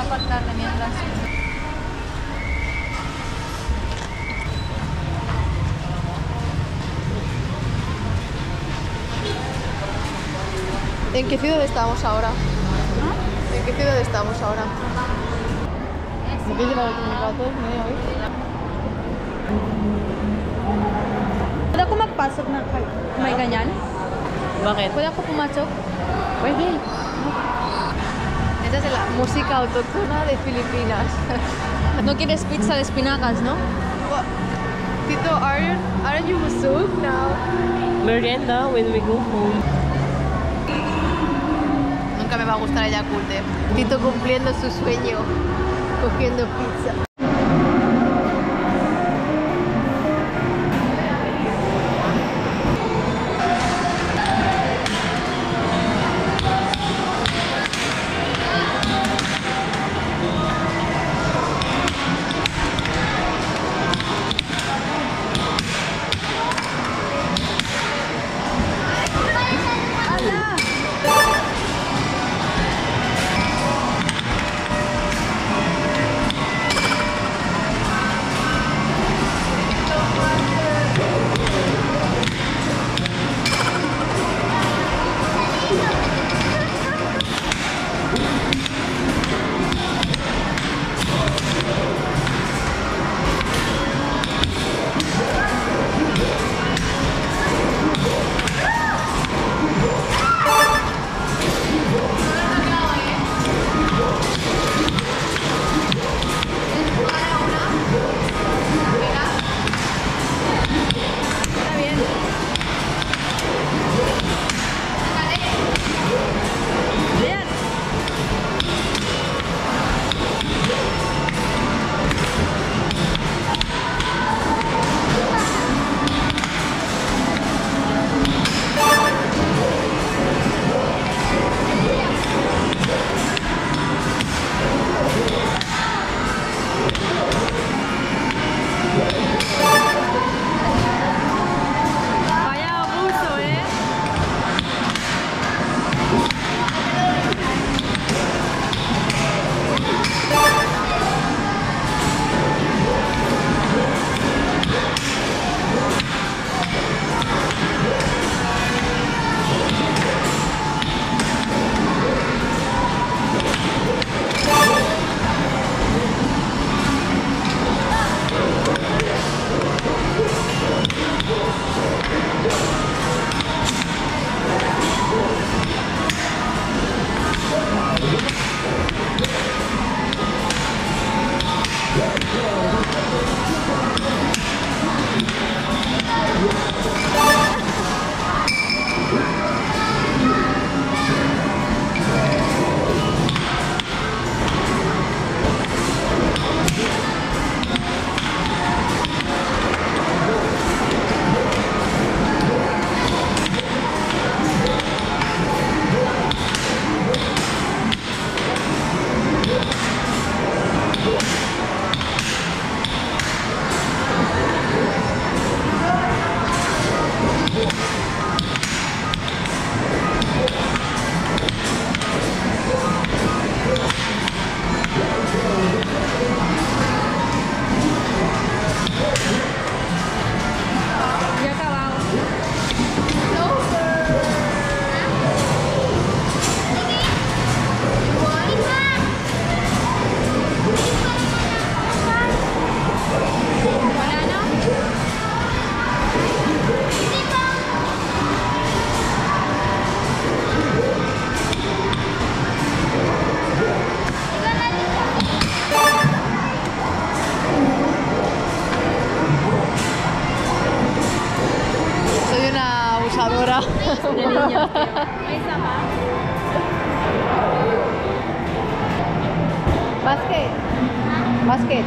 apartar de mientras. ¿En qué ciudad estamos ahora? ¿En qué ciudad estamos ahora? ¿Me quieres llevar el comunicado? Pwede ako magpasok na may ganyan? Bakit? Pwede ako pumasok? Pwede. Esa es la música autóctona de Filipinas. No quieres pizza de espinacas, ¿no? Tito, aren't you busog now? Merienda when we go home. Nunca me va a gustar el Yakult. Tito cumpliendo su sueño, cogiendo pizza. De niños. Basket. Basket.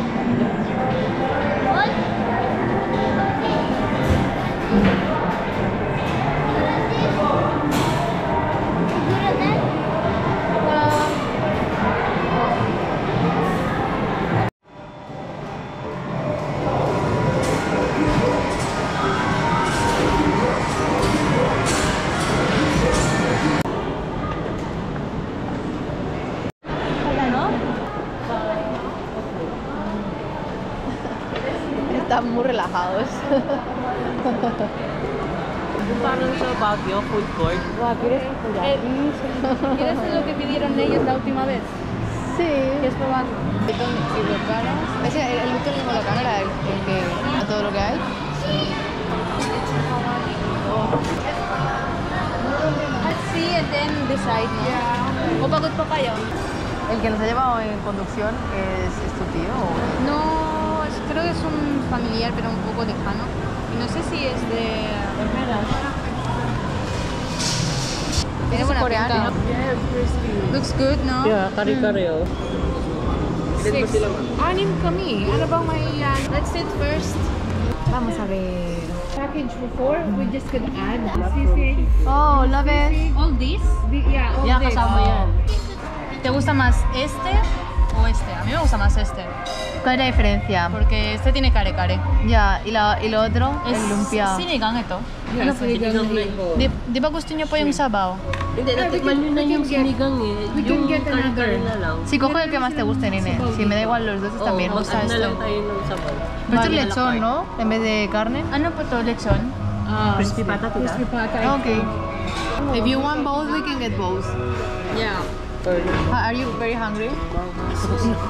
están muy relajados. Yung parang sa Baguio, food court. Guau, ¿quieres ¿Quieres lo que pidieron ellos la última vez? Sí. ¿Quieres probar? Bacon y bocanas. Ese, el Víctor mismo lo era el que a todo lo que hay. Let's see and then decide, ¿no? ¿O pagod pa kayo? El que nos ha llevado en conducción es tu tío. No, creo que es un familiar, pero un poco lejano. Y no sé si es de... Tiene buena coreano. pinta. Yes, crispy. Looks good, no? Yeah, kare-kare oh. Ilan ba sila, ma'am? 6 kami. Ano bang may... Let's sit first. Vamos a ver. Package before, we just could add sisig. Oh, love it. All this? Yeah, all Yeah, this. kasama yan. ¿Te gusta más este o este? A mí me gusta más este. ¿Cuál es la diferencia? Porque este tiene kare-kare. Ya, y lo otro, el lumpia. Sinigang ito. Yeah, sinigang na ito. Di ba gusto niyo po yung sabaw? Hindi, natikman nyo na yung sinigang eh. we can Yung get another. kare-kare na lang. Sí, coge el que más te guste, nene. Si me da igual los dos, está bien. mag-add na lang tayo ng sabaw. Pero esto es lechón, ¿no? En vez de carne. Ano po to, lechon? Crispy pata, tita? Crispy pata. Okay. If you want both, we can get both. Yeah. Are you very hungry?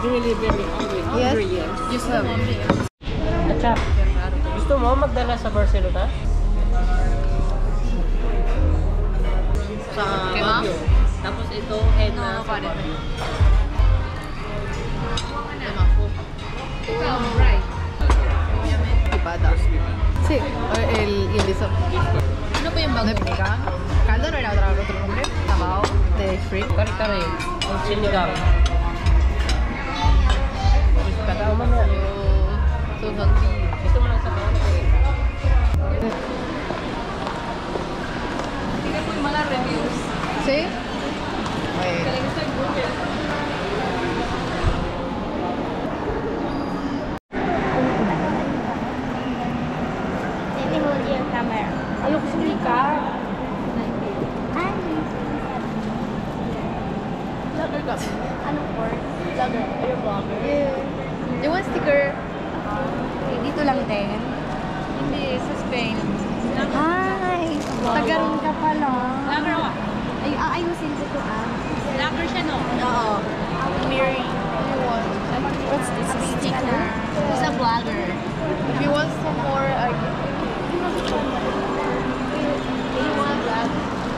Really very hungry. Yes. Yes. You still hungry? Achap, gusto mo magdala sa Barcelona? Sa Kebab? Baguio. Tapos ito, head No, na no, pare. Pata. Sí, y el liso. Ano po yung ¿No bago? pica? Caldo no era otro nombre. Tabao de shrimp. kare-kare. Yung sinigang. Pata mo na. So hungry. Gusto mo lang sa bago. Tingnan po yung mga reviews. ¿Sí? Wait. Ayaw ko sumika. Ano po? Vlogger. Are you vlogger? Do you want sticker? Dito lang din. Hindi, sa Spain. Hi! Tagaroon ka pala. Vlogger ako. Ay, aayusin ko to Vlogger siya, no? Oo. Mary. What's this? A sticker? Who's a vlogger? If you want some more,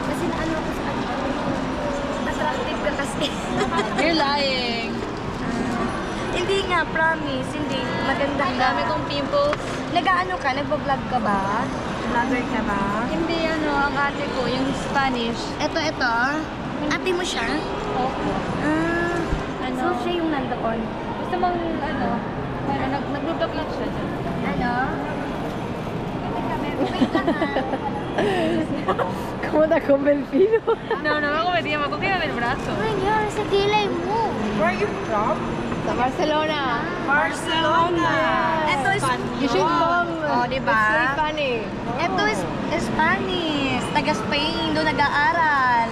Kasi naano ko sa ano. Attractive ka kasi. You're lying. Hindi nga, promise. Hindi. Maganda Ang ka. dami kong pimples. Nag-ano ka? Nagbablog ka ba? Vlogger ka ba? Hindi, ang ate ko, yung Spanish. Ito. Ate mo siya? Opo. Ano? So, siya yung nandoon. Gusto mong, nag-vlog lang siya dyan. Ano? ¿Cómo te ha convencido? No, me metía, me cogía del brazo. Oh my God, sa kilay mo. Where are you from? Sa Barcelona. Barcelona! Ito is... You should come. Oh, diba? It's very funny. Ito is Spanish. Taga Spain. Doon nag-aaral.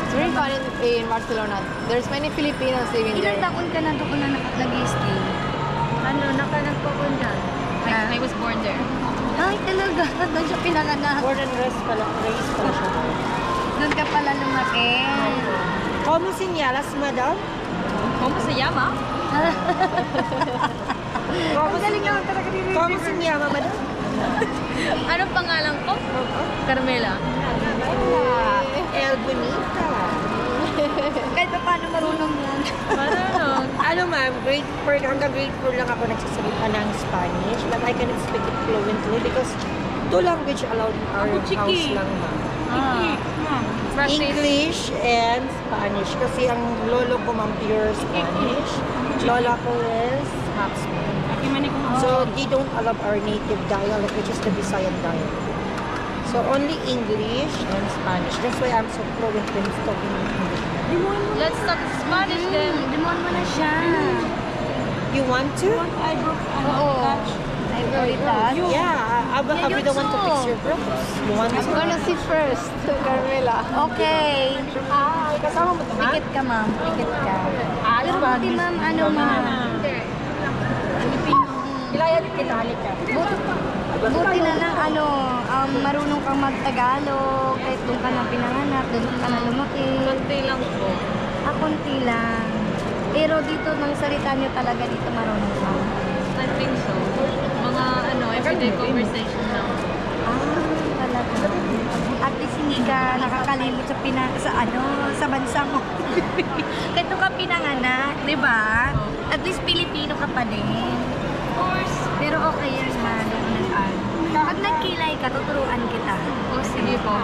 It's very fun in Barcelona. There's many Filipinos living Ilang there. taon ka na doon na nag-stay? Ano, nagpo-punta? I was born there. Ay, talaga. Doon siya pinanganak. Born and raised pala siya. Doon ka pala lumaki. ¿Cómo señalas, madam? ¿Cómo se llama? Ang galing naman talaga ni Ricky. ¿Cómo se llama, madam? Anong pangalan ko? Carmela. El Bonita. Kahit pa paano marunong yan. Marunong. Ano ma'am, hanggang grade 4 lang ako nagsasalita ng Spanish, but I cannot speak it fluently because two language allowed in our house lang ma'am. English and Spanish kasi ang lolo ko ma'am pure Spanish, lola ko is half Spanish. So they don't allow our native dialect, which is the Visayan dialect. So only English and Spanish. That's why I'm so fluent when talking English. Let's talk Spanish then. Limon mo na siya. You want to? Oo. Ay, Veritas. Yeah, I be the one to fix your problems. You want I'm to? gonna sit first, Carmela. Okay. Hi, kasama mo ito, Pikit ka, ma'am. Pikit ka. Pero buti, ma'am, ano, ma'am. Ilayan kinali ka. Buti na lang, marunong kang mag-Tagalog, kahit doon ka na pinanganak, doon ka na lumaki. Konti lang po. Konti lang. Pero dito, nang salita nyo talaga dito, marunong ka. I think so. Mga everyday conversation lang. Talaga. At least hindi ka nakakalimot sa bansa mo. Kahit doon ka pinanganak, di ba? At least Pilipino ka pa din. Of course. Pero okay yan, pag nagkilay ka, tuturuan kita. Sige po.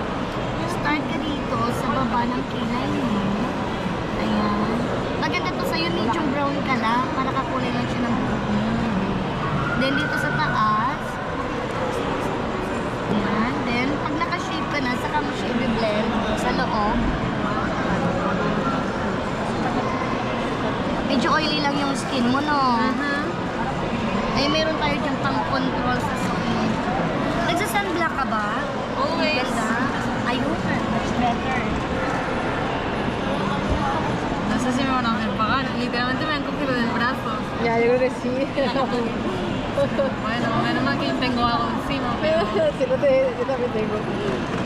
Start ka dito sa baba ng kilay mo. Ayan. Maganda to sa'yo, medyo brown ka lang, para kakulay lang siya ng buhok mo. Then dito sa taas. Ayan. Then, pag naka-shape ka na, saka mo siya i-blend sa loob. Medyo oily lang yung skin mo, no? Ay, meron tayo dyan pang-control sa skin. Nagsa-sunblock ka ba? Always. Ganda. Ayun, much better. No sé si me van a ver pagar. Literalmente me han cogido del brazo. Ya, yo creo que sí. Bueno, menos mal que tengo algo encima, pero... Si no yo también tengo.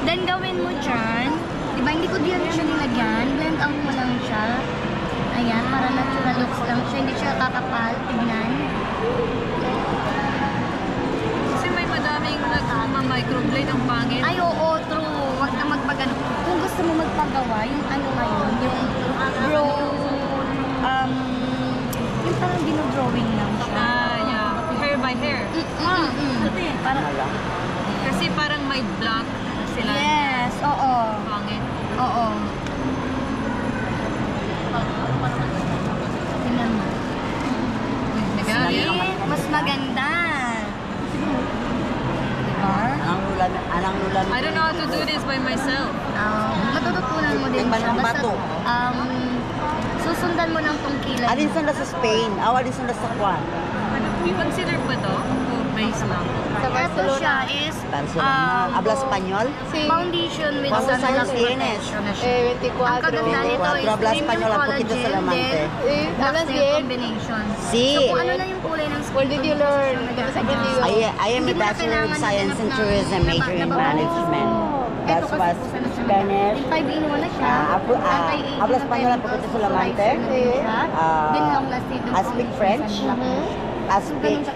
Then, gawin mo dyan. Diba, hindi ko diyan siya nilagyan. Blend out mo lang siya. Ayan, para natural looks lang siya. Hindi siya kakapal. Tignan. Kasi may madaming nagmamicroblade ang pangit. Ay, oo, true. Huwag ka magpagano. Kung gusto mo magpagawa, yung ngayon, yung bro, yung parang dinodrawing lang siya. Yeah. Hair by hair. Parang, Kasi parang may black sila. yes, oo. Pangit. Oo. Tingnan mo. Nagagalit. See? Mas maganda. Diba? I don't know how to do this by myself. Matututunan mo din siya. Basta, susundan mo ng tong kilay. Alin sila sa Spain? Alin sila sa Juan? Consider ba to? O base lang? Sa Ito Barcelona. siya is Barcelona. Habla español? Sí. foundation with ¿Cuántos años sunblock tienes? protection na siya. 24. Ang kaganda nito is Habla premium español, un poquito collagen, solamente. then Sí, hablas black bien. combination. Sí. So kung ano na yung kulay ng skin Where did you learn? tone, ¿Dónde has aprendido? I am a Bachelor of Science in Tourism, major in management. That was Spanish. 5-in-1 na siya. Anti-aging habla na español un poquito solamente. moisturizer na siya. Then long lasting I speak French. I speak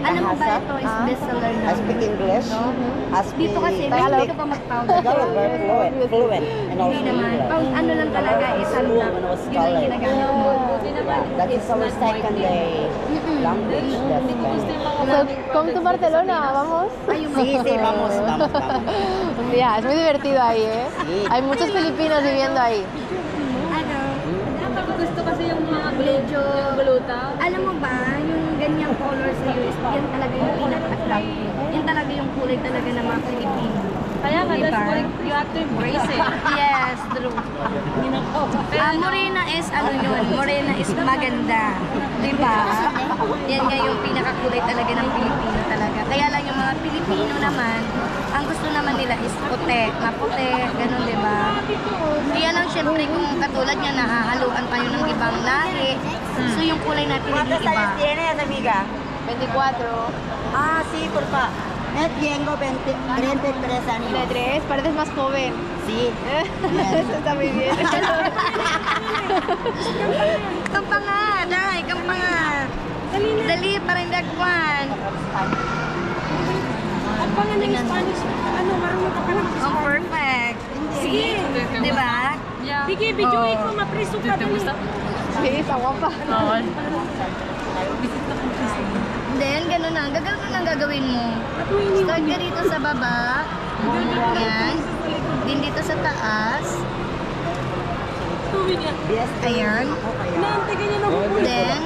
Alam mo ba Bahasa. ito is bestseller na? I speak English. I speak Dito kasi, Tagalog. hindi ka pa mag-powder. Tagalog, very fluent. And also Hindi naman. English. Pang ano lang talaga is sunblock. Yun ang ginagamit mo. That is our second day language. That's Spanish. So, come to Barcelona, vamos. Sí, sí, vamos. Un día, es muy divertido ahí, ¿eh? Sí. Hay muchos filipinos viviendo ahí. Ano? Gusto kasi yung mga Medyo, gluta. alam mo ba, yung ganyang color sa US, yan talaga yung pinaka-attractive. Yan talaga yung kulay talaga ng mga Pilipino. Kaya nga, Diba? that's why you have to embrace it. Yes, true. Morena is ano yun? Morena is maganda. Diba? Yan nga yung pinakakulay talaga ng Pilipino talaga. Kaya lang yung mga Pilipino naman, ang gusto naman nila is puti, maputi, ganun diba? Kaya lang syempre kung katulad niya nahahaluan tayo ng ibang lahi, so yung kulay natin ¿Cuántos naging iba. años tienes, amiga? 24. Ah, sí, porfa. Tengo 33 años. 23, pareces más joven. Sí. Eso está muy bien. Kampa nga, dahil, kampa nga. Dali, para hindi agwan. Ang pangalan ng Spanish, marunong ka pa ng Oh, perfect. Sige. Diba? Yeah. Sige, videoin ko, mapriso ka. ¿Te gusta? Sí, está guapa. Then, gano'n na. Gano'n lang gagawin mo. Start ka dito sa baba. Yan. Din dito sa taas. Ayan. Naantay ka niya na hukul. Then,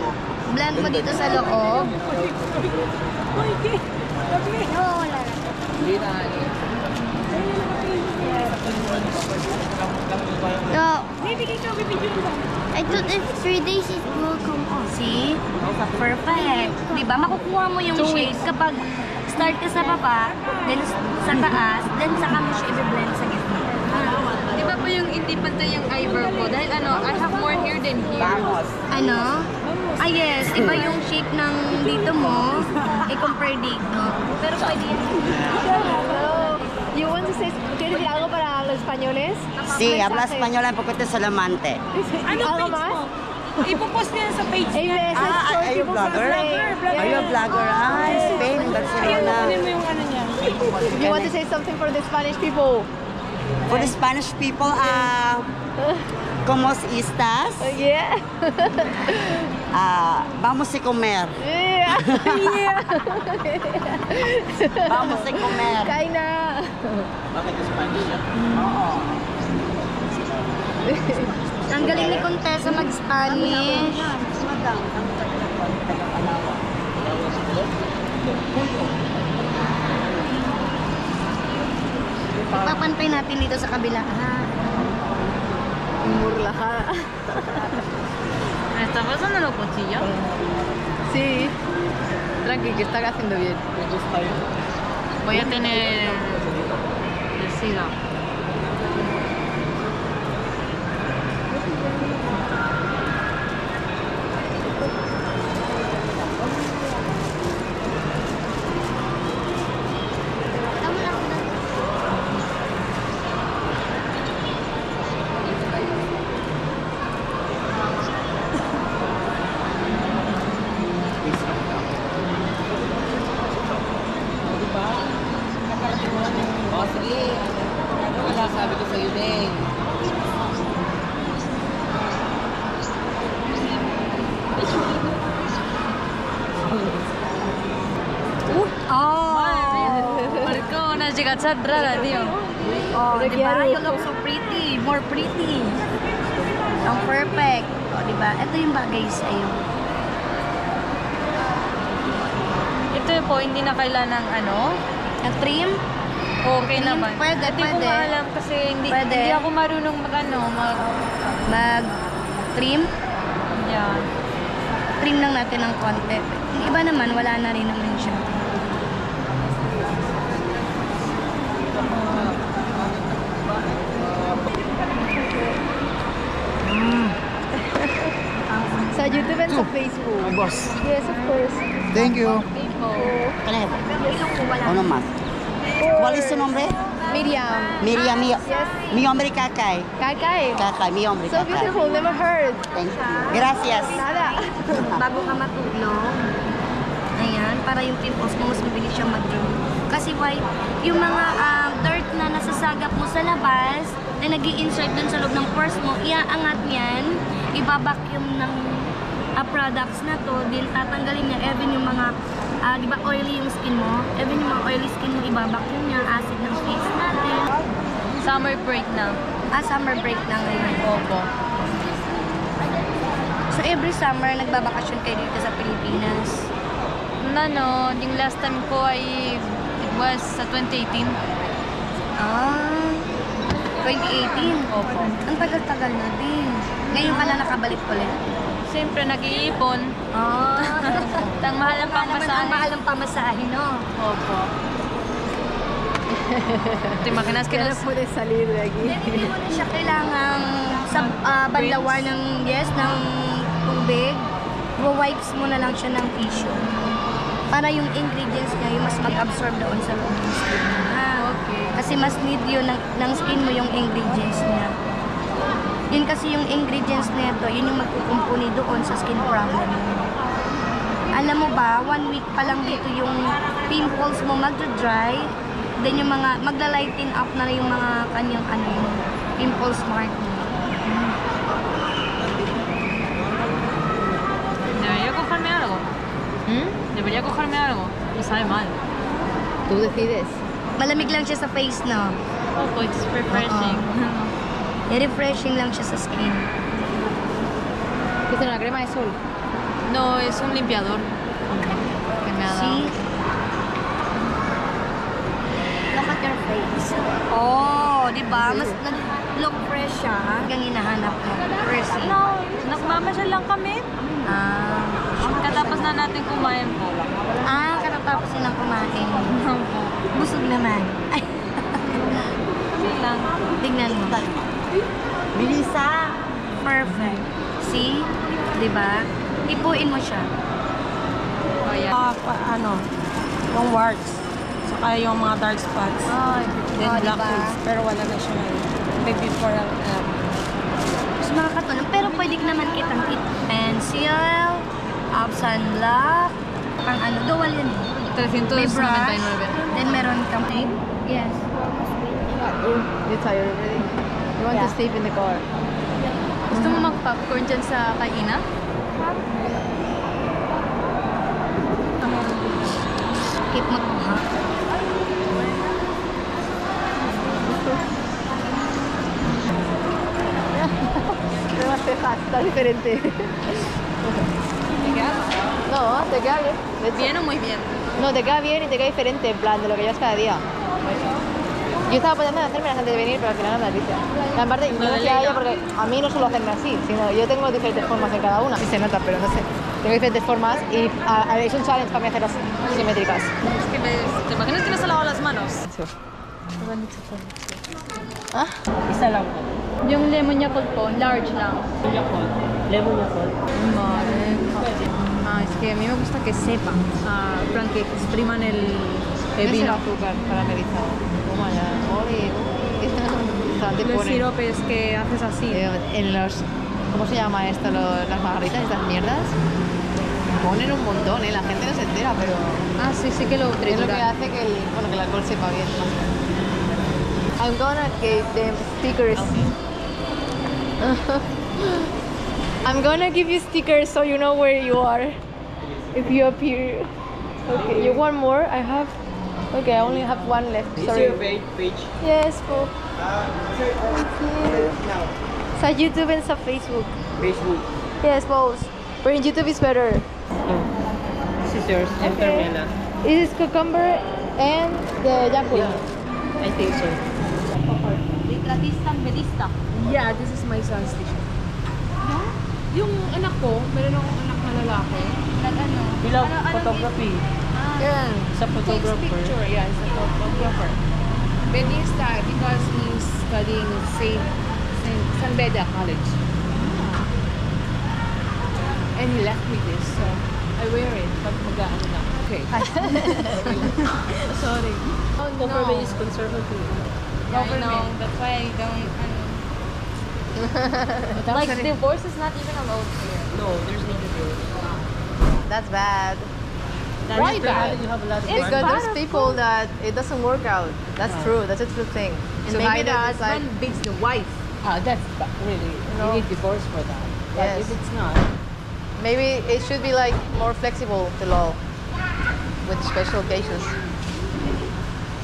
blend mo dito sa loob. Oo, wala na. No, Bibigay ka, bibigyan ka. I thought if 3 days it will come off. See? Perfect. Diba? Makukuha mo yung shade kapag start ka sa baba, then sa taas, then saka mo siya i-blend sa gitna. Di ba po yung hindi pantay yung eyebrow ko? Dahil I have more hair than here. Vamos. Ano? Ah, yes. Iba yung shape ng dito mo. I-compare dito. Pero pwede yan. You want to say, ¿quieres decir algo para los españoles? Sí, habla español un poquito solamente. ¿Algo más? Ipopost niya sa page Hey, niya. message for Are you a people vlogger? from Spain. Are you a vlogger? Ah, in Spain, in Ayun, Barcelona. kunin mo yung ano niya. You want to say something for the Spanish people? For the Spanish people, ¿cómo estás? Yeah. Vamos a comer. Yeah. Vamos a comer. Kain na. Ang galing ni Contessa mag-Spanish. Ipapantay natin dito sa kabila. Murla. ¿Me está pasando los cuchillos? Sí. Tranqui, que está haciendo bien. Voy a tener el SIDA. Marco, una chica chat rara, tío. Oh, Te di ba? quiero. You look so pretty. More pretty. Ang perfect. Oh, di ba? Ito yung bagay sa'yo. Ito po, hindi na kailangan ng ano. Ang trim? Okay Trim? naman. Pwede, Hindi ko pwede. maalam kasi Pwede. hindi ako marunong Mag-trim? Yan. Trim lang natin ng konti. Yung iba naman, wala na rin naman siya. Sa YouTube and sa Facebook. Boss. Yes, of course. Thank you. Ilong ko wala. Uno más. ¿Cuál es su nombre? Miriam. Miriam, Yes. mi hombre Cacay. Kakay. Cacay, mi hombre So Cacay. beautiful, never heard. Thank you. Gracias. Nada. Bago ka matulog, ayan, para yung pimples mo mas mabilis siyang mag-grow. Kasi why? Yung mga dirt na nasasagap mo sa labas, na nag-i-insert dun sa loob ng pores mo, iaangat yan, ibabacuum ng products na to, din tatanggalin niya, even yung mga, di ba oily yung skin mo, even yung mga oily skin mo, ibabacuum niya, acid ng face natin. Summer break na. Summer break na ngayon. Opo. So every summer, nagbabakasyon kayo dito sa Pilipinas. No, yung last time ko ay it was sa 2018. 2018? Opo. Ang tagal-tagal na din. Ngayon ka lang nakabalik ulit. Siyempre, nag-iipon. Tang mahal ang Ang pamasahe. mahal ang pamasahe, no? Opo. ¿Te imaginas que Que no nos... puedes salir de aquí. Hindi mo na siya kailangan sa banlawan ng, ng tubig. Wipes mo na lang siya ng tissue. Para yung ingredients niya, yung mas mag-absorb doon sa loob ng skin mo. Okay. Kasi mas need yun ng skin mo yung ingredients niya. Yun kasi yung ingredients nito, yun yung magkukumpuni doon sa skin problem mo. Alam mo ba, 1 week pa lang dito yung pimples mo magda-dry, then yung mga, magla-lighten up na yung mga kanyang pimples mark mo. ¿Debería cogerme algo? ¿Debería cogerme algo? Me sabe mal. Tú decides. Malamig lang siya sa face, no? Opo, it's refreshing. Refreshing lang siya sa skin. ¿Qué es una crema de sol? No, es un limpiador que me ha dado. See? Look at your face. Oh, di ba? Mas nag-look fresh siya. Hanggang hinahanap mo. Fresh. No, nagmamasyal lang kami. Katapos na natin kumain po. Katatapos silang kumain. Busog naman. Ay, Sige lang. tignan mo. Bilisa. Perfect. See? Di ba? Ipuin mo siya. Oh, yeah. Yung warts. Saka yung mga dark spots. Then black diba? holes. Pero wala na siya ngayon. Maybe for Mas makakatulong. Pero pwede naman kitang pencil, sunblock, pang ano, dual yan. May brush, 399. then meron kang tape. Yes. You're tired already? You want to Yeah. stay in the car? Gusto mo mag-popcorn dyan sa kainan? Keep mo to, ha? No más cejas, está diferente. No, te queda bien. De hecho. ¿Bien o muy bien? No, te queda bien y te queda diferente, en plan, de lo que llevas cada día. Yo estaba pensando en hacerme antes de venir, pero al final no me dice. Y aparte, yo no hacía ella porque a mí no suelo hacerme así, sino yo tengo diferentes formas en cada una. Sí se nota, pero no sé. Tengo diferentes formas y es un challenge para mí hacerlas simétricas. Es que ¿te imaginas que no se lavado las manos? ¿Ah? Isa lang po. Yung lemon yakult po, large lang. Lemon Yakult. Es que a mí me gusta que sepa. En plan, que expriman el Es el vino. azúcar caramelizado. Toma ya. Oli. Los siropes que haces así. En los... ¿Cómo se llama esto? Las margaritas, estas mierdas. Ponen un montón, ¿eh? La gente no se entera, pero... Sí, sí que lo Es lo que trituran. hace que el alcohol sepa bien. I'm gonna give them stickers. I'm gonna give you stickers so you know where you are if you appear. Okay, you want more? I have. Okay, I only have one left. Sorry. page? Yes, po. Thank you. Sa YouTube and sa Facebook. Facebook. Yes, both. But in YouTube is better. This is yours, Intermela. This is cucumber and the Yakult. I think so. Yeah, this is my son's t-shirt. Yung anak ko, meron akong anak na lalaki. We love photography. Yeah. Sa Takes photographer. picture, yeah, he's a photographer. But he's because he's studying San Beda College. And he left me this, so I wear it pag mag-ano na. Okay. Sorry. Oh, no. Photography is conservative. I know, that's why I don't. Like divorce is not even allowed here. No, there's no divorce. That's bad. Why bad? You have a lot of Because there's people that it doesn't work out. That's true. That's a true thing. And So maybe the either it's like, husband beats the wife. That's really, No. you need divorce for that. But Yes. if it's not, maybe it should be like more flexible, the law, with special cases.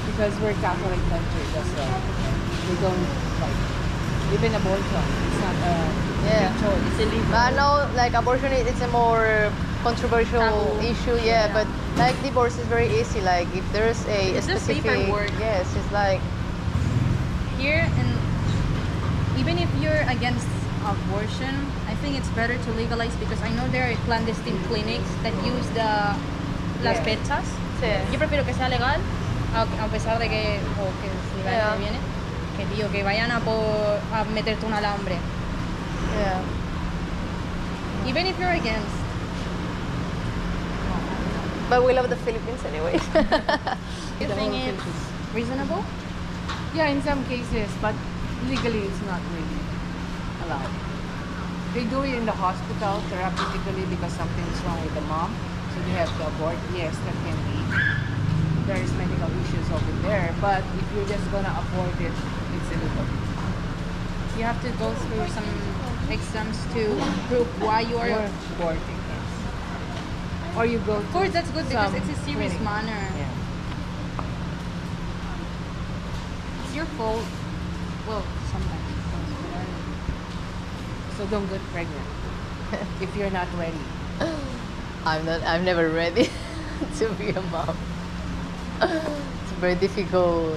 because we're Catholic country, that's why we don't like even abortion. It's not a Yeah. choice. It's illegal. I know, like abortion, it's a more controversial Taboo. issue. Yeah, but like divorce is very easy. Like if there's a It's just specific, paperwork. yes, it's like Here, and even if you're against abortion, I think it's better to legalize because I know there are clandestine clinics that use las fechas. Yo prefiero que sea legal, a pesar de que, que si va Yeah. y viene, que tío, que vayan a meterte un alambre. yeah. Even if you're against. But we love the Philippines anyway. You think it's reasonable? Yeah, in some cases, but legally it's not really allowed. They do it in the hospital therapeutically because something's wrong with the mom, so they have to abort. Yes, that can be. There is medical issues over there, but if you're just gonna abort it, it's illegal. You have to go through some exams to prove why you are. You're aborting, yes. Or you go to Of course, that's good because some it's a serious clinic. manner. Yeah. It's your fault. Well, sometimes. So don't get pregnant if you're not ready. I'm never ready to be a mom. It's very difficult.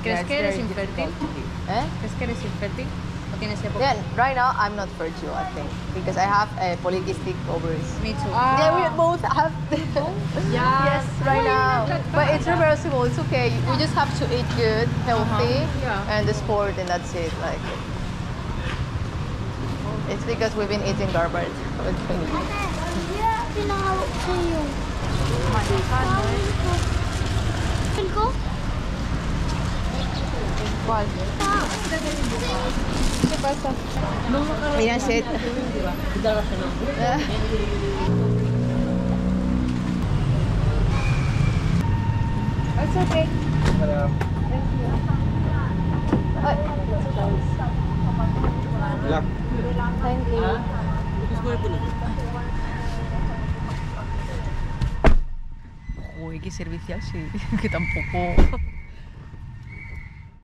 ¿Crees That's que eres very infértil? difficult to do. Eh? ¿Crees que eres infértil? ¿O tienes época? Yeah, right now I'm not fertile, I think, because I have polycystic ovaries. Me too. Yeah, we both have. Yes, right now. But it's reversible. It's okay. We just have to eat good, healthy, Yeah. and the sport, and that's it. Like, It's because we've been eating garbage. Pinahawak sa'yo. Kain ko? ¿Cuál? ¿Qué pasa? Mira, shit. It's okay. Thank you. Uy, qué servicial, sí. Que tampoco.